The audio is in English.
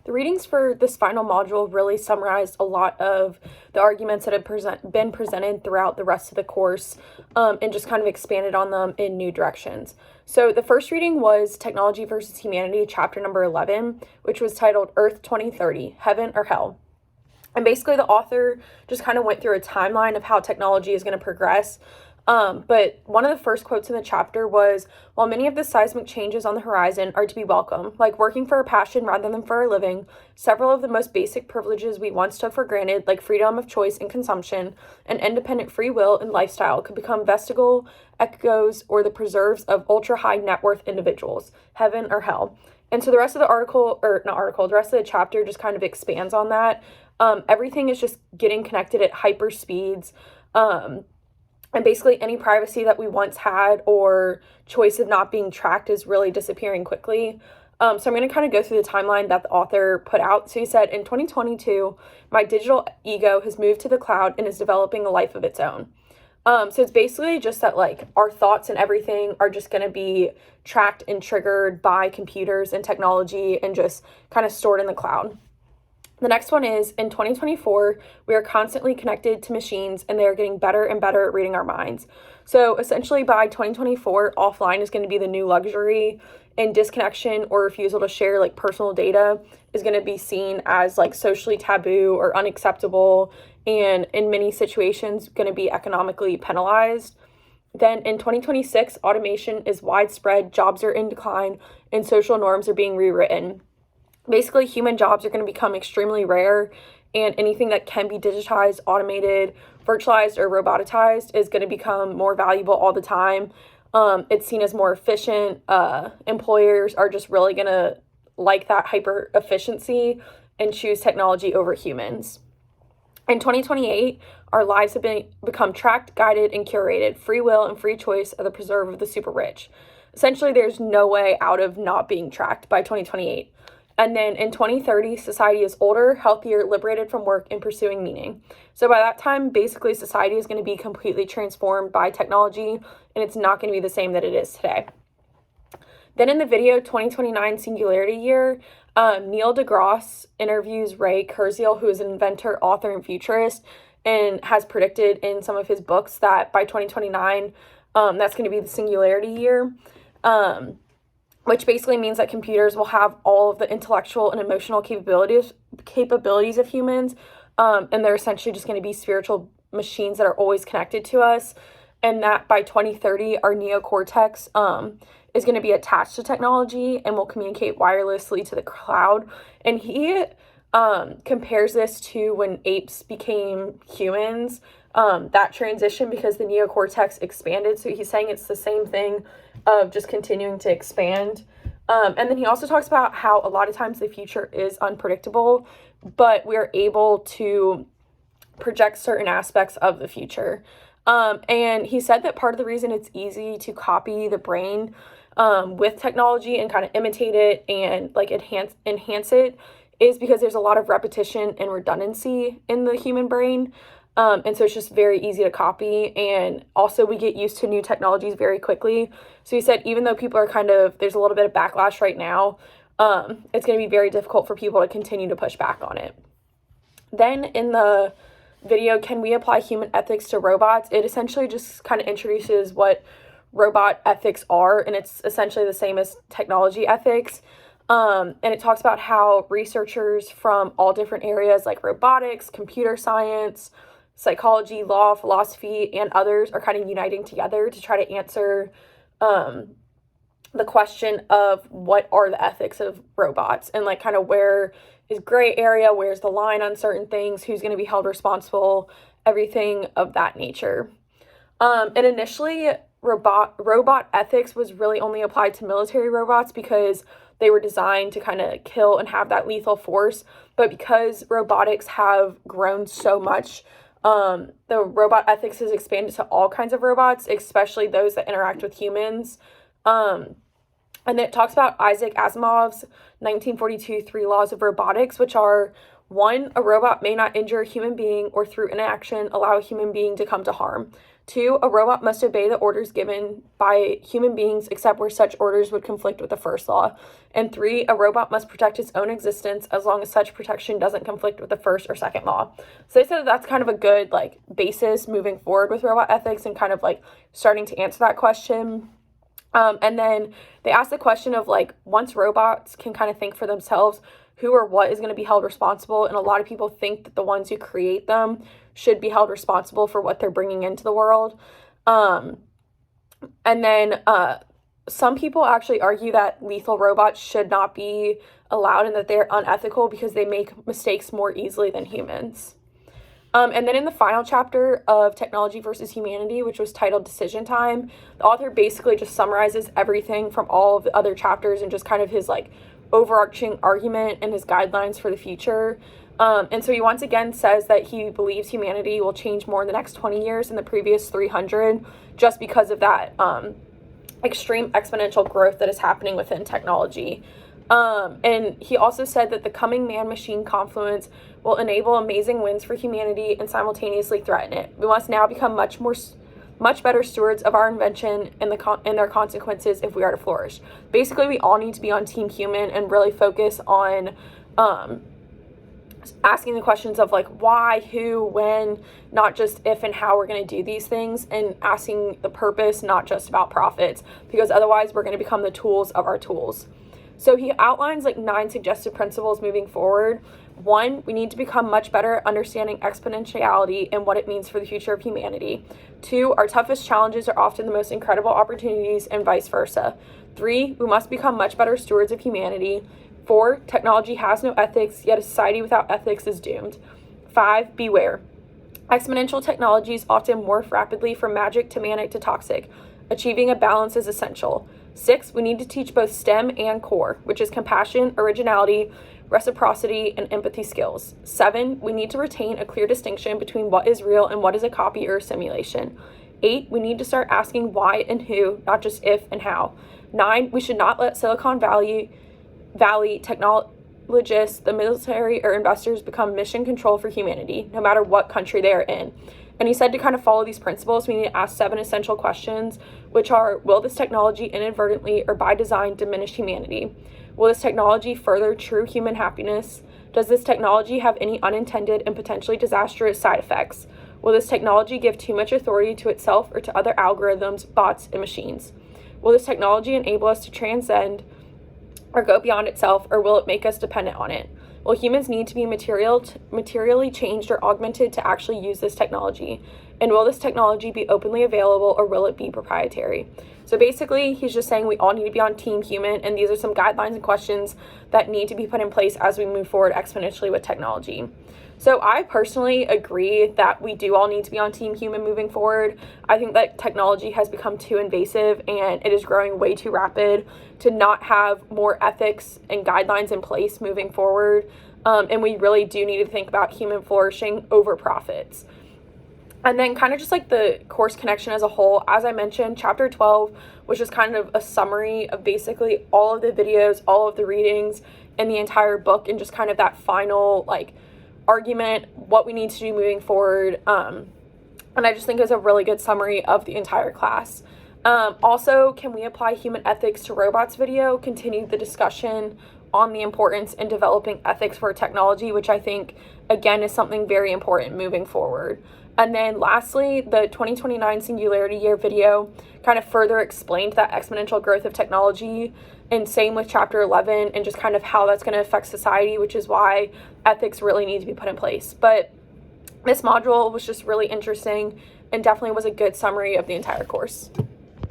The readings for this final module really summarized a lot of the arguments that have been presented throughout the rest of the course, and just kind of expanded on them in new directions. So the first reading was Technology versus Humanity, chapter number 11, which was titled Earth 2030, Heaven or Hell. And basically the author just kind of went through a timeline of how technology is going to progress. But one of the first quotes in the chapter was, while many of the seismic changes on the horizon are to be welcome, like working for a passion rather than for a living, several of the most basic privileges we once took for granted, like freedom of choice and consumption, and independent free will and lifestyle, could become vestigial echoes or the preserves of ultra-high net worth individuals, heaven or hell. And so the rest of the rest of the chapter just kind of expands on that. Everything is just getting connected at hyper speeds. And basically any privacy that we once had or choice of not being tracked is really disappearing quickly. So I'm going to kind of go through the timeline that the author put out. So he said, in 2022, my digital ego has moved to the cloud and is developing a life of its own. So it's basically just that like our thoughts and everything are just going to be tracked and triggered by computers and technology and just kind of stored in the cloud. The next one is, in 2024, we are constantly connected to machines and they are getting better and better at reading our minds. So essentially by 2024, offline is going to be the new luxury, and disconnection or refusal to share like personal data is going to be seen as like socially taboo or unacceptable, and in many situations going to be economically penalized. Then in 2026, automation is widespread, jobs are in decline, and social norms are being rewritten. Basically, human jobs are going to become extremely rare, and anything that can be digitized, automated, virtualized, or robotized is going to become more valuable all the time. It's seen as more efficient. Employers are just really going to like that hyper efficiency and choose technology over humans. In 2028, our lives have become tracked, guided, and curated. Free will and free choice are the preserve of the super rich. Essentially, there's no way out of not being tracked by 2028. And then in 2030, society is older, healthier, liberated from work, and pursuing meaning. So by that time, basically, society is going to be completely transformed by technology, and it's not going to be the same that it is today. Then in the video, 2029 Singularity Year, Neil deGrasse interviews Ray Kurzweil, who is an inventor, author, and futurist, and has predicted in some of his books that by 2029, that's going to be the Singularity Year. Which basically means that computers will have all of the intellectual and emotional capabilities of humans, and they're essentially just going to be spiritual machines that are always connected to us, and that by 2030, our neocortex is going to be attached to technology and will communicate wirelessly to the cloud. And he compares this to when apes became humans, that transition, because the neocortex expanded. So he's saying it's the same thing of just continuing to expand. And then he also talks about how a lot of times the future is unpredictable, but we're able to project certain aspects of the future. And he said that part of the reason it's easy to copy the brain with technology and kind of imitate it and like enhance it is because there's a lot of repetition and redundancy in the human brain. And so it's just very easy to copy. And also we get used to new technologies very quickly. So he said, even though people are there's a little bit of backlash right now, it's going to be very difficult for people to continue to push back on it. Then in the video, Can We Apply Human Ethics to Robots? It essentially just kind of introduces what robot ethics are. And it's essentially the same as technology ethics. And it talks about how researchers from all different areas like robotics, computer science, psychology, law, philosophy, and others are kind of uniting together to try to answer the question of what are the ethics of robots, and like kind of where is gray area, where's the line on certain things, who's going to be held responsible, everything of that nature. And initially, robot ethics was really only applied to military robots because they were designed to kind of kill and have that lethal force. But because robotics have grown so much, the robot ethics has expanded to all kinds of robots, especially those that interact with humans. And it talks about Isaac Asimov's 1942 3 laws of robotics, which are 1, a robot may not injure a human being or through inaction allow a human being to come to harm. 2, a robot must obey the orders given by human beings except where such orders would conflict with the first law. And 3, a robot must protect its own existence as long as such protection doesn't conflict with the first or second law. So they said that that's kind of a good like basis moving forward with robot ethics and kind of like starting to answer that question. And then they asked the question of like, once robots can kind of think for themselves, who or what is going to be held responsible? And a lot of people think that the ones who create them should be held responsible for what they're bringing into the world. And then some people actually argue that lethal robots should not be allowed and that they're unethical because they make mistakes more easily than humans. And then in the final chapter of Technology versus Humanity, which was titled Decision Time, the author basically just summarizes everything from all of the other chapters and just kind of his like overarching argument and his guidelines for the future. And so he once again says that he believes humanity will change more in the next 20 years than the previous 300 just because of that extreme exponential growth that is happening within technology. And he also said that the coming man-machine confluence will enable amazing wins for humanity and simultaneously threaten it. We must now become much better stewards of our invention and their consequences if we are to flourish. Basically, we all need to be on Team Human and really focus on asking the questions of like why, who, when, not just if and how we're going to do these things, and asking the purpose, not just about profits, because otherwise we're going to become the tools of our tools. So he outlines like 9 suggested principles moving forward. 1, we need to become much better at understanding exponentiality and what it means for the future of humanity. 2, our toughest challenges are often the most incredible opportunities and vice versa. 3, we must become much better stewards of humanity. 4, technology has no ethics, yet a society without ethics is doomed. 5, beware. Exponential technologies often morph rapidly from magic to manic to toxic. Achieving a balance is essential. 6, we need to teach both STEM and core, which is compassion, originality, reciprocity, and empathy skills. 7, we need to retain a clear distinction between what is real and what is a copy or a simulation. 8, we need to start asking why and who, not just if and how. 9, we should not let Silicon Valley technologists, the military, or investors become mission control for humanity, no matter what country they are in. And he said to kind of follow these principles, we need to ask 7 essential questions, which are, will this technology inadvertently or by design diminish humanity? Will this technology further true human happiness? Does this technology have any unintended and potentially disastrous side effects? Will this technology give too much authority to itself or to other algorithms, bots, and machines? Will this technology enable us to transcend or go beyond itself, or will it make us dependent on it? Will humans need to be materially changed or augmented to actually use this technology? And will this technology be openly available, or will it be proprietary? So basically, he's just saying we all need to be on Team Human, and these are some guidelines and questions that need to be put in place as we move forward exponentially with technology. So I personally agree that we do all need to be on Team Human moving forward. I think that technology has become too invasive and it is growing way too rapid to not have more ethics and guidelines in place moving forward. And we really do need to think about human flourishing over profits. And then kind of just like the course connection as a whole, as I mentioned, chapter 12 was just kind of a summary of basically all of the videos, all of the readings in the entire book, and just kind of that final like argument, what we need to do moving forward. And I just think it was a really good summary of the entire class. Also, can we apply human ethics to robots video? Continued the discussion on the importance in developing ethics for technology, which I think, again, is something very important moving forward. And then lastly, the 2029 Singularity Year video kind of further explained that exponential growth of technology, and same with chapter 11 and just kind of how that's going to affect society, which is why ethics really need to be put in place. But this module was just really interesting and definitely was a good summary of the entire course.